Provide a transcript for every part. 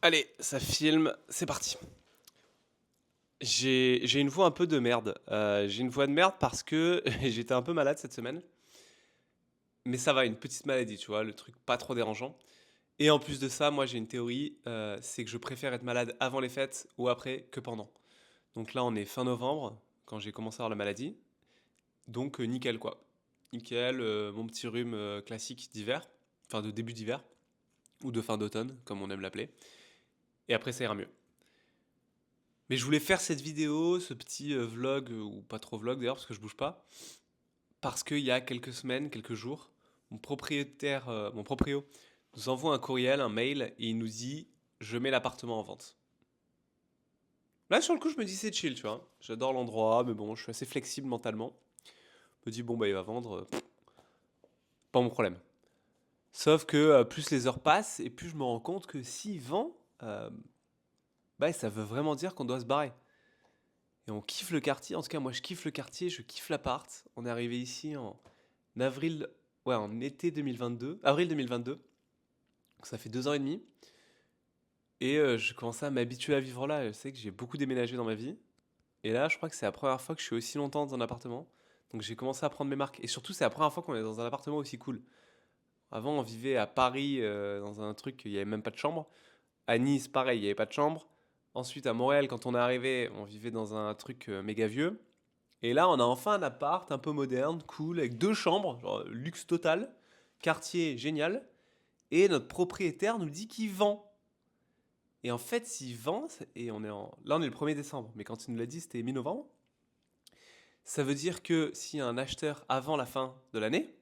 Allez, ça filme, c'est parti. J'ai une voix un peu de merde. J'ai une voix de merde parce que j'étais un peu malade cette semaine. Mais ça va, une petite maladie, tu vois, le truc pas trop dérangeant. Et en plus de ça, moi j'ai une théorie, c'est que je préfère être malade avant les fêtes ou après que pendant. Donc là, on est fin novembre, quand j'ai commencé à avoir la maladie. Donc nickel quoi. Nickel, mon petit rhume classique d'hiver, enfin de début d'hiver, ou de fin d'automne, comme on aime l'appeler. Et après, ça ira mieux. Mais je voulais faire cette vidéo, ce petit vlog, ou pas trop vlog d'ailleurs, parce que je bouge pas, parce qu'il y a quelques semaines, quelques jours, mon proprio, nous envoie un courriel, un mail, et il nous dit je mets l'appartement en vente. Là, sur le coup, je me dis c'est chill, tu vois. J'adore l'endroit, mais bon, je suis assez flexible mentalement. Je me dis bon, bah il va vendre, pas mon problème. Sauf que plus les heures passent, et plus je me rends compte que s'il vend, bah ça veut vraiment dire qu'on doit se barrer. Et on kiffe le quartier. En tout cas, moi, je kiffe le quartier, je kiffe l'appart. On est arrivé ici en avril, ouais, en été 2022, avril 2022. Donc ça fait 2 ans et demi. Et je commençais à m'habituer à vivre là. Je sais que j'ai beaucoup déménagé dans ma vie. Et là, je crois que c'est la première fois que je suis aussi longtemps dans un appartement. Donc j'ai commencé à prendre mes marques. Et surtout, c'est la première fois qu'on est dans un appartement aussi cool. Avant, on vivait à Paris dans un truc, il n'y avait même pas de chambre. À Nice, pareil, il n'y avait pas de chambre. Ensuite, à Montréal, quand on est arrivé, on vivait dans un truc méga vieux. Et là, on a enfin un appart un peu moderne, cool, avec 2 chambres, genre luxe total, quartier génial. Et notre propriétaire nous dit qu'il vend. Et en fait, s'il vend, et là on est le 1er décembre, mais quand il nous l'a dit, c'était mi-novembre. Ça veut dire que s'il y a un acheteur avant la fin de l'année,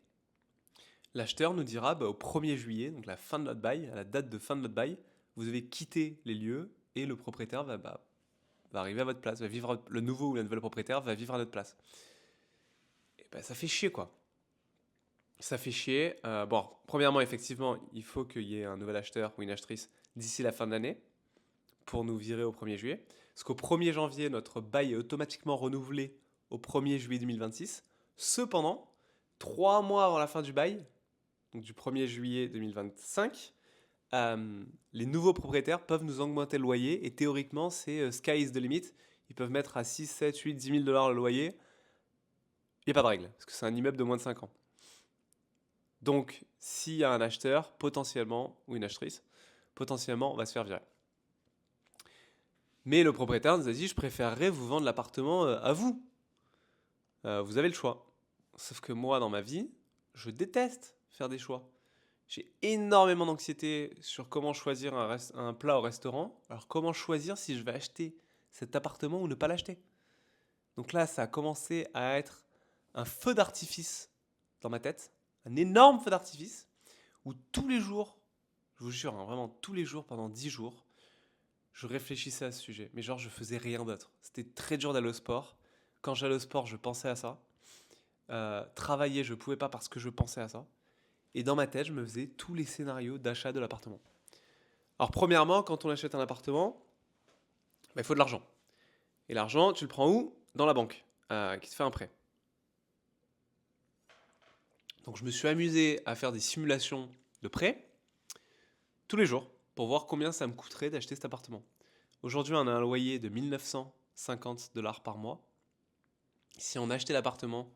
l'acheteur nous dira bah, au 1er juillet, donc la fin de notre bail, à la date de fin de notre bail, vous devez quitter les lieux et le propriétaire va arriver à votre place, va vivre, le nouveau ou la nouvelle propriétaire va vivre à notre place. Et ben ça fait chier quoi. Ça fait chier. Bon, premièrement, effectivement, il faut qu'il y ait un nouvel acheteur ou une achetrice d'ici la fin de l'année pour nous virer au 1er juillet. Parce qu'au 1er janvier, notre bail est automatiquement renouvelé au 1er juillet 2026. Cependant, 3 mois avant la fin du bail, donc du 1er juillet 2025, les nouveaux propriétaires peuvent nous augmenter le loyer et théoriquement, c'est sky is the limit. Ils peuvent mettre à 6, 7, 8, 10 000 dollars le loyer. Il n'y a pas de règle, parce que c'est un immeuble de moins de 5 ans. Donc, s'il y a un acheteur, potentiellement, ou une achetrice, potentiellement, on va se faire virer. Mais le propriétaire nous a dit, je préférerais vous vendre l'appartement à vous. Vous avez le choix. Sauf que moi, dans ma vie, je déteste faire des choix. J'ai énormément d'anxiété sur comment choisir un plat au restaurant. Alors, comment choisir si je vais acheter cet appartement ou ne pas l'acheter? Donc là, ça a commencé à être un feu d'artifice dans ma tête. Un énorme feu d'artifice où tous les jours, je vous jure, hein, vraiment tous les jours pendant 10 jours, je réfléchissais à ce sujet. Mais genre, je faisais rien d'autre. C'était très dur d'aller au sport. Quand j'allais au sport, je pensais à ça. Travailler, je pouvais pas parce que je pensais à ça. Et dans ma tête, je me faisais tous les scénarios d'achat de l'appartement. Alors, premièrement, quand on achète un appartement, bah, il faut de l'argent. Et l'argent, tu le prends où? Dans la banque, qui te fait un prêt. Donc, je me suis amusé à faire des simulations de prêt tous les jours pour voir combien ça me coûterait d'acheter cet appartement. Aujourd'hui, on a un loyer de 1950 dollars par mois. Si on achetait l'appartement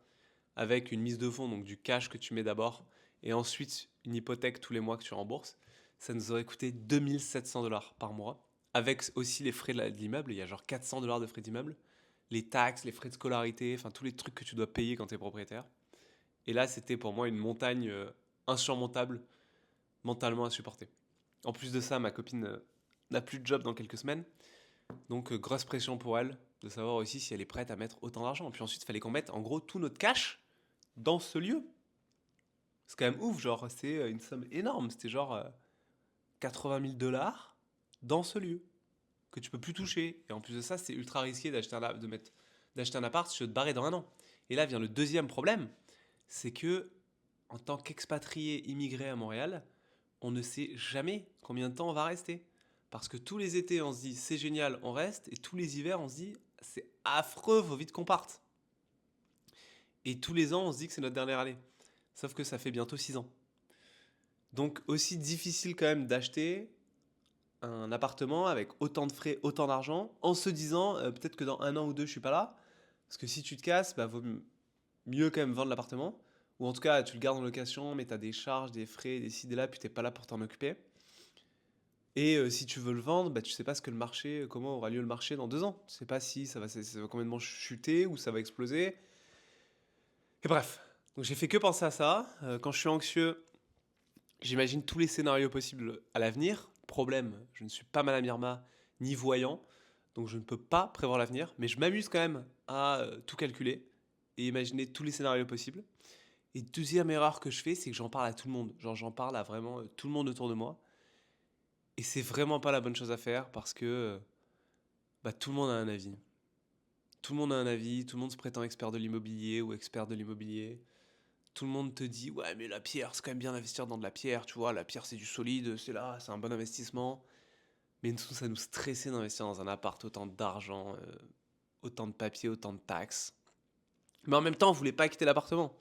avec une mise de fonds, donc du cash que tu mets d'abord, et ensuite une hypothèque tous les mois que tu rembourses, ça nous aurait coûté 2700 dollars par mois, avec aussi les frais de l'immeuble. Il y a genre 400 dollars de frais d'immeuble, les taxes, les frais de scolarité, enfin tous les trucs que tu dois payer quand tu es propriétaire. Et là, c'était pour moi une montagne insurmontable, mentalement à supporter. En plus de ça, ma copine n'a plus de job dans quelques semaines. Donc, grosse pression pour elle de savoir aussi si elle est prête à mettre autant d'argent. Puis ensuite, il fallait qu'on mette en gros tout notre cash dans ce lieu. C'est quand même ouf, genre, c'est une somme énorme. C'était genre 80 000 dollars dans ce lieu que tu peux plus toucher. Et en plus de ça, c'est ultra risqué d'acheter un appart si tu veux te barrer dans un an. Et là vient le deuxième problème, c'est que en tant qu'expatrié immigré à Montréal, on ne sait jamais combien de temps on va rester. Parce que tous les étés, on se dit c'est génial, on reste, et tous les hivers, on se dit c'est affreux, faut vite qu'on parte. Et tous les ans, on se dit que c'est notre dernière année. Sauf que ça fait bientôt 6 ans. Donc aussi difficile quand même d'acheter, un appartement avec autant de frais, autant d'argent, en se disant peut-être que dans 1 an ou 2, je suis pas là. Parce que si tu te casses, bah, vaut mieux quand même vendre l'appartement. Ou en tout cas, tu le gardes en location, mais tu as des charges, des frais, des ci, des là, puis t'es pas là pour t'en occuper. Et si tu veux le vendre, bah, tu sais pas ce que le marché, comment aura lieu le marché dans 2 ans. Tu sais pas si ça va complètement chuter ou ça va exploser. Et bref, donc j'ai fait que penser à ça. Quand je suis anxieux, j'imagine tous les scénarios possibles à l'avenir. Problème, je ne suis pas Madame Irma ni voyant, donc je ne peux pas prévoir l'avenir, mais je m'amuse quand même à tout calculer et imaginer tous les scénarios possibles. Et deuxième erreur que je fais, c'est que j'en parle à tout le monde. Genre j'en parle à vraiment tout le monde autour de moi. Et c'est vraiment pas la bonne chose à faire parce que bah, tout le monde a un avis. Tout le monde a un avis, tout le monde se prétend expert de l'immobilier ou expert de l'immobilier. Tout le monde te dit ouais mais la pierre c'est quand même bien d'investir dans de la pierre, tu vois, la pierre c'est du solide, c'est là, c'est un bon investissement. Mais nous ça nous stressait d'investir dans un appart, autant d'argent, autant de papiers, autant de taxes. Mais en même temps on voulait pas quitter l'appartement.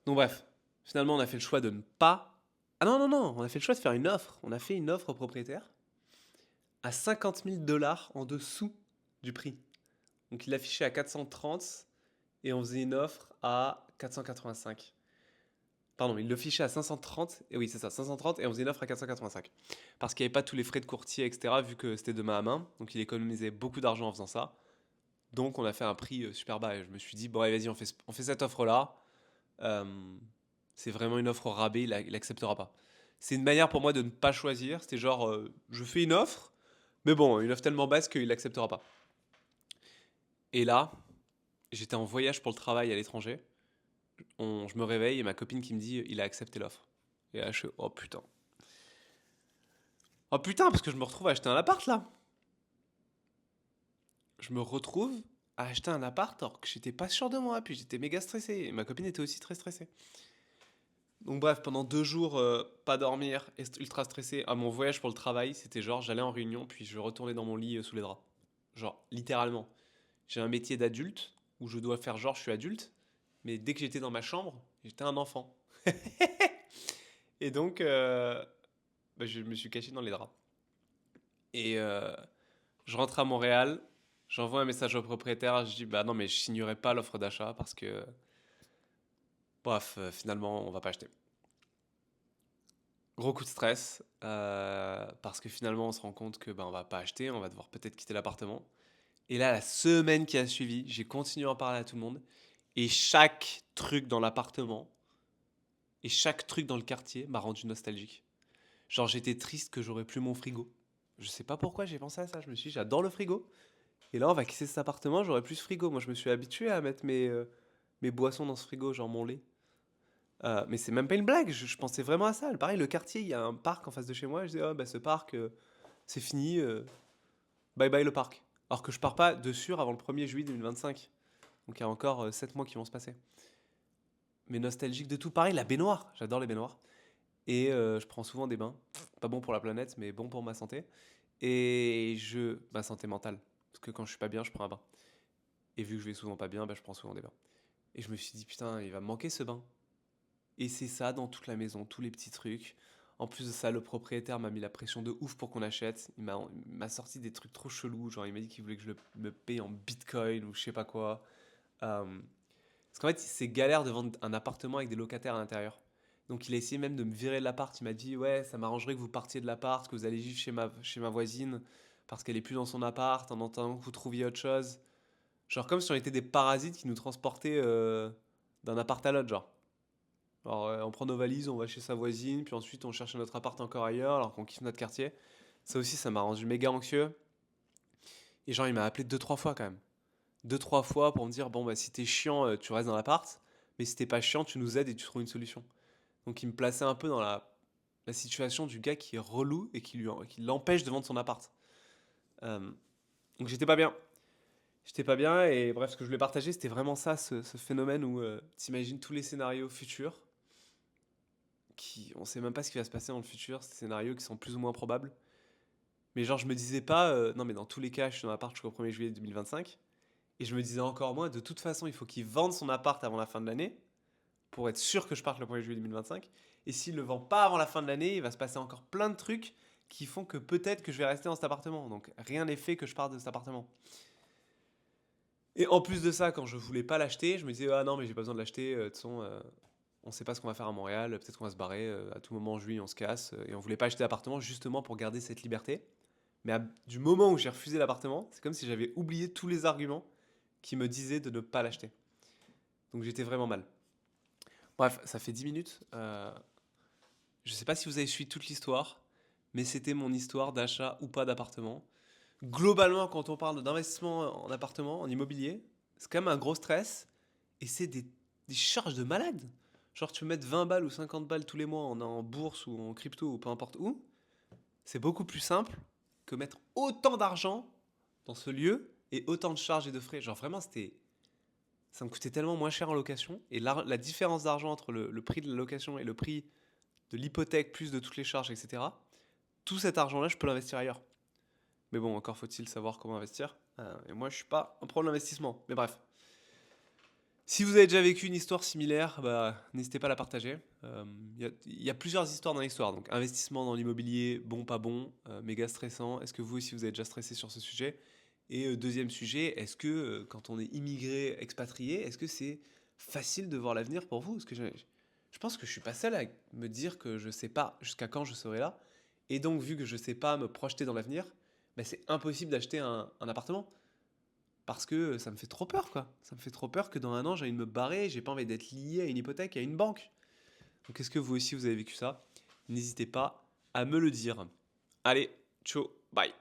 Donc bref, finalement on a fait le choix de ne pas... Ah non non non, on a fait le choix de faire une offre. On a fait une offre au propriétaire à 50 000 dollars en dessous du prix. Donc il l'affichait à 430 et on faisait une offre à 485. Pardon, il le fichait à 530, et oui, c'est ça, 530, et on faisait une offre à 485. Parce qu'il n'y avait pas tous les frais de courtier, etc., vu que c'était de main à main. Donc il économisait beaucoup d'argent en faisant ça. Donc on a fait un prix super bas. Et je me suis dit, bon, allez, vas-y, on fait cette offre-là. Euh, c'est vraiment une offre au rabais, il acceptera pas. C'est une manière pour moi de ne pas choisir. C'était genre, je fais une offre, mais bon, une offre tellement basse qu'il l'acceptera pas. Et là, j'étais en voyage pour le travail à l'étranger. Je me réveille et ma copine qui me dit, il a accepté l'offre. Et là, je suis, oh putain. Oh putain, parce que je me retrouve à acheter un appart là. Je me retrouve à acheter un appart alors que j'étais pas sûr de moi, puis j'étais méga stressé. Et ma copine était aussi très stressée. Donc bref, pendant 2 jours, pas dormir, ultra stressé. À mon voyage pour le travail, c'était genre j'allais en réunion, puis je retournais dans mon lit sous les draps. Genre, littéralement. J'ai un métier d'adulte, où je dois faire genre je suis adulte, mais dès que j'étais dans ma chambre, j'étais un enfant. Et donc, bah, je me suis caché dans les draps. Et je rentre à Montréal, j'envoie un message au propriétaire, je dis bah non mais je signerai pas l'offre d'achat parce que bref, finalement on va pas acheter. Gros coup de stress parce que finalement on se rend compte que bah on va pas acheter, on va devoir peut-être quitter l'appartement. Et là la semaine qui a suivi, j'ai continué à en parler à tout le monde et chaque truc dans l'appartement et chaque truc dans le quartier m'a rendu nostalgique. Genre j'étais triste que j'aurais plus mon frigo. Je sais pas pourquoi j'ai pensé à ça, je me suis dit j'adore le frigo. Et là, on va quitter cet appartement, j'aurai plus ce frigo. Moi, je me suis habitué à mettre mes boissons dans ce frigo, genre mon lait. Mais c'est même pas une blague, je pensais vraiment à ça. Pareil, le quartier, il y a un parc en face de chez moi. Je dis, oh, bah, ce parc, c'est fini. Bye bye le parc. Alors que je pars pas de sûr avant le 1er juillet 2025. Donc il y a encore 7 mois qui vont se passer. Mais nostalgique de tout. Pareil, la baignoire. J'adore les baignoires. Et je prends souvent des bains. Pas bon pour la planète, mais bon pour ma santé. Et ma santé mentale. Parce que quand je suis pas bien, je prends un bain. Et vu que je vais souvent pas bien, bah, je prends souvent des bains. Et je me suis dit, putain, il va me manquer ce bain. Et c'est ça dans toute la maison, tous les petits trucs. En plus de ça, le propriétaire m'a mis la pression de ouf pour qu'on achète. Il m'a sorti des trucs trop chelous. Genre, il m'a dit qu'il voulait que me paye en bitcoin ou je sais pas quoi. Parce qu'en fait, c'est galère de vendre un appartement avec des locataires à l'intérieur. Donc, il a essayé même de me virer de l'appart. Il m'a dit, ouais, ça m'arrangerait que vous partiez de l'appart, que vous allez vivre chez ma voisine parce qu'elle est plus dans son appart en attendant que vous trouviez autre chose. Genre comme si on était des parasites qui nous transportaient d'un appart à l'autre, genre. Alors on prend nos valises, on va chez sa voisine, puis ensuite on cherche notre appart encore ailleurs alors qu'on kiffe notre quartier. Ça aussi, ça m'a rendu méga anxieux. Et genre, il m'a appelé 2, 3 fois quand même. 2, 3 fois pour me dire, bon bah si t'es chiant, tu restes dans l'appart. Mais si t'es pas chiant, tu nous aides et tu trouves une solution. Donc il me plaçait un peu dans la situation du gars qui est relou et qui l'empêche de vendre son appart. Euh, donc j'étais pas bien. J'étais pas bien et bref, ce que je voulais partager, c'était vraiment ça, ce phénomène où t'imagines tous les scénarios futurs, on sait même pas ce qui va se passer dans le futur, ces scénarios qui sont plus ou moins probables. Mais genre, je me disais pas, non mais dans tous les cas, je suis dans l'appart jusqu'au 1er juillet 2025. Et je me disais encore moins, de toute façon, il faut qu'il vende son appart avant la fin de l'année, pour être sûr que je parte le 1er juillet 2025. Et s'il le vend pas avant la fin de l'année, il va se passer encore plein de trucs qui font que peut-être que je vais rester dans cet appartement. Donc rien n'est fait que je parte de cet appartement. Et en plus de ça, quand je voulais pas l'acheter, je me disais ah non mais j'ai pas besoin de l'acheter. De toute façon, on sait pas ce qu'on va faire à Montréal. Peut-être qu'on va se barrer. À tout moment, juillet, on se casse. Et on voulait pas acheter d'appartement justement pour garder cette liberté. Mais du moment où j'ai refusé l'appartement, c'est comme si j'avais oublié tous les arguments qui me disaient de ne pas l'acheter. Donc j'étais vraiment mal. Bref, ça fait 10 minutes. Je sais pas si vous avez suivi toute l'histoire, mais c'était mon histoire d'achat ou pas d'appartement. Globalement, quand on parle d'investissement en appartement, en immobilier, c'est quand même un gros stress et c'est des charges de malade. Genre, tu peux mettre 20 balles ou 50 balles tous les mois en bourse ou en crypto ou peu importe où. C'est beaucoup plus simple que mettre autant d'argent dans ce lieu et autant de charges et de frais. Genre, vraiment, ça me coûtait tellement moins cher en location. Et la différence d'argent entre le prix de la location et le prix de l'hypothèque, plus de toutes les charges, etc., tout cet argent-là, je peux l'investir ailleurs. Mais bon, encore faut-il savoir comment investir. Et moi, je suis pas un pro de l'investissement. Mais bref. Si vous avez déjà vécu une histoire similaire, bah, n'hésitez pas à la partager. Il y a plusieurs histoires dans l'histoire. Donc, investissement dans l'immobilier, bon, pas bon, méga stressant. Est-ce que vous aussi, vous avez déjà stressé sur ce sujet? Et deuxième sujet, est-ce que quand on est immigré, expatrié, est-ce que c'est facile de voir l'avenir pour vous? Parce que je pense que je suis pas seul à me dire que je sais pas jusqu'à quand je serai là. Et donc, vu que je sais pas me projeter dans l'avenir, bah, c'est impossible d'acheter un appartement. Parce que ça me fait trop peur, quoi. Ça me fait trop peur que dans un an, j'ai envie de me barrer, j'ai pas envie d'être lié à une hypothèque, à une banque. Donc, est-ce que vous aussi, vous avez vécu ça? N'hésitez pas à me le dire. Allez, ciao, bye.